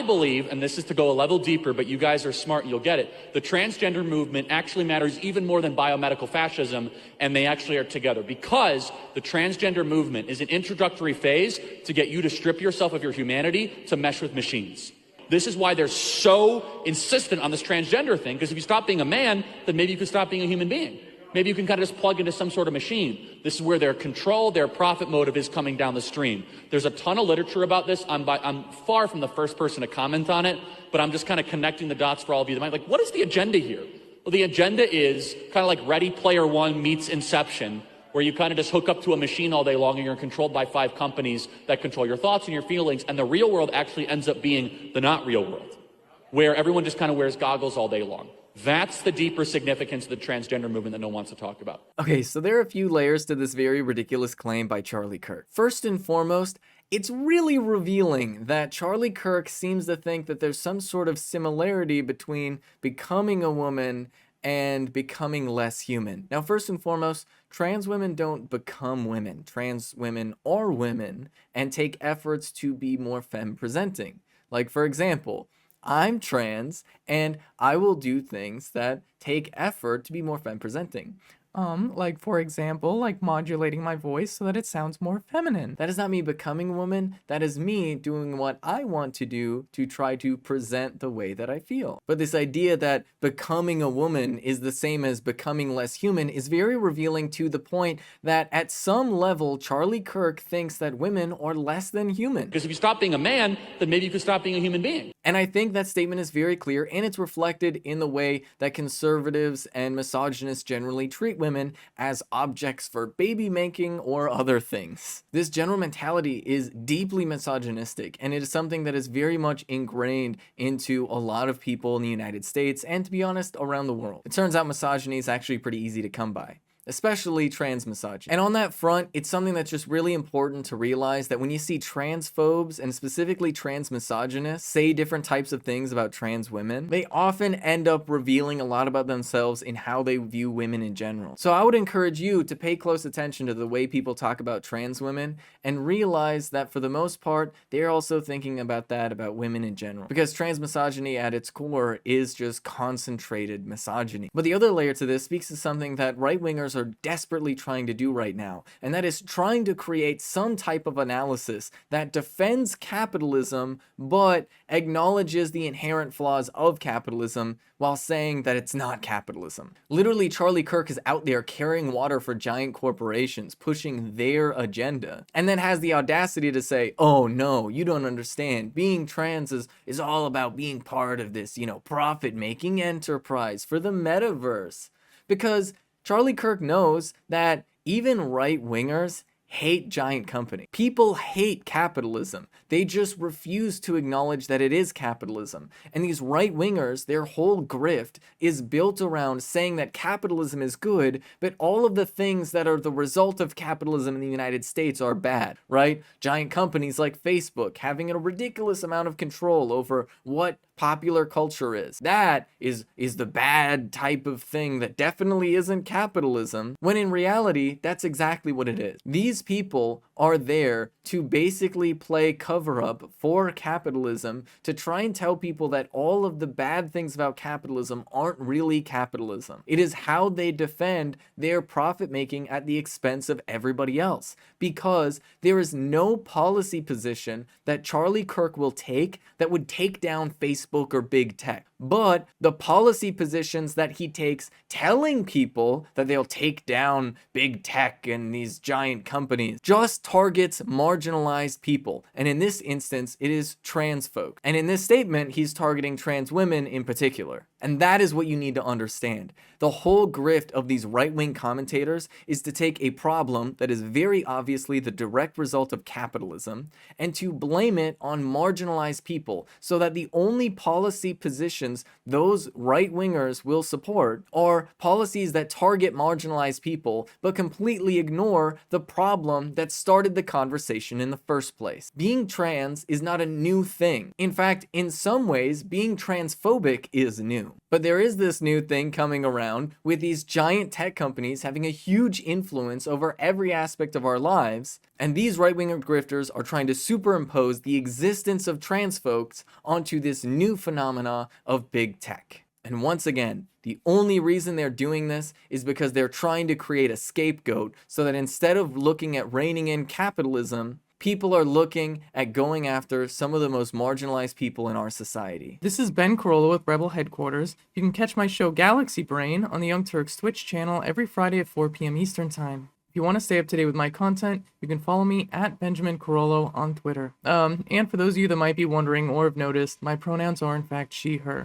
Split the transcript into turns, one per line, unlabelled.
I believe, and this is to go a level deeper, but you guys are smart and you'll get it, the transgender movement actually matters even more than biomedical fascism, and they actually are together, because the transgender movement is an introductory phase to get you to strip yourself of your humanity to mesh with machines. This is why they're so insistent on this transgender thing, because if you stop being a man, then maybe you could stop being a human being. Maybe you can kind of just plug into some sort of machine. This is where their control, their profit motive is coming down the stream. There's a ton of literature about this. I'm far from the first person to comment on it, but I'm just kind of connecting the dots for all of you that might like, what is the agenda here? Well, the agenda is kind of like Ready Player One meets Inception, where you kind of just hook up to a machine all day long and you're controlled by 5 companies that control your thoughts and your feelings, and the real world actually ends up being the not real world, where everyone just kind of wears goggles all day long. That's the deeper significance of the transgender movement that no one wants to talk about.
Okay, so there are a few layers to this very ridiculous claim by Charlie Kirk. First and foremost, it's really revealing that Charlie Kirk seems to think that there's some sort of similarity between becoming a woman and becoming less human. Now, first and foremost, trans women don't become women. Trans women are women and take efforts to be more femme presenting. Like, for example, I'm trans and I will do things that take effort to be more femme presenting. Like for example, like modulating my voice so that it sounds more feminine. That is not me becoming a woman, that is me doing what I want to do to try to present the way that I feel. But this idea that becoming a woman is the same as becoming less human is very revealing to the point that at some level, Charlie Kirk thinks that women are less than human.
Because if you stop being a man, then maybe you could stop being a human being.
And I think that statement is very clear, and it's reflected in the way that conservatives and misogynists generally treat women as objects for baby making or other things. This general mentality is deeply misogynistic, and it is something that is very much ingrained into a lot of people in the United States, and to be honest, around the world. It turns out misogyny is actually pretty easy to come by, especially trans misogyny. And on that front, it's something that's just really important to realize that when you see transphobes and specifically trans misogynists say different types of things about trans women, they often end up revealing a lot about themselves in how they view women in general. So I would encourage you to pay close attention to the way people talk about trans women and realize that for the most part, they're also thinking about that about women in general. Because trans misogyny at its core is just concentrated misogyny. But the other layer to this speaks to something that right-wingers are desperately trying to do right now, and that is trying to create some type of analysis that defends capitalism but acknowledges the inherent flaws of capitalism while saying that it's not capitalism. Literally, Charlie Kirk is out there carrying water for giant corporations, pushing their agenda, and then has the audacity to say, oh no, you don't understand. Being trans is all about being part of this, profit-making enterprise for the metaverse. Because Charlie Kirk knows that even right-wingers hate giant company. People hate capitalism. They just refuse to acknowledge that it is capitalism. And these right-wingers, their whole grift is built around saying that capitalism is good, but all of the things that are the result of capitalism in the United States are bad, right? Giant companies like Facebook having a ridiculous amount of control over what popular culture is. That is the bad type of thing that definitely isn't capitalism, when in reality, that's exactly what it is. These people are there to basically play cover-up for capitalism, to try and tell people that all of the bad things about capitalism aren't really capitalism. It is how they defend their profit-making at the expense of everybody else, because there is no policy position that Charlie Kirk will take that would take down Facebook or big tech. But the policy positions that he takes telling people that they'll take down big tech and these giant companies just targets marginalized people. And in this instance, it is trans folk. And in this statement, he's targeting trans women in particular. And that is what you need to understand. The whole grift of these right-wing commentators is to take a problem that is very obviously the direct result of capitalism and to blame it on marginalized people, so that the only policy positions those right-wingers will support are policies that target marginalized people but completely ignore the problem that started the conversation in the first place. Being trans is not a new thing. In fact, in some ways, being transphobic is new. new. But there is this new thing coming around with these giant tech companies having a huge influence over every aspect of our lives, and these right-wing grifters are trying to superimpose the existence of trans folks onto this new phenomena of big tech. And once again, the only reason they're doing this is because they're trying to create a scapegoat so that instead of looking at reining in capitalism, people are looking at going after some of the most marginalized people in our society.
This is Ben Carollo with Rebel Headquarters. You can catch my show Galaxy Brain on the Young Turks Twitch channel every Friday at 4 p.m. Eastern Time. If you want to stay up to date with my content, you can follow me at Benjamin Carollo on Twitter. And for those of you that might be wondering or have noticed, my pronouns are in fact she, her.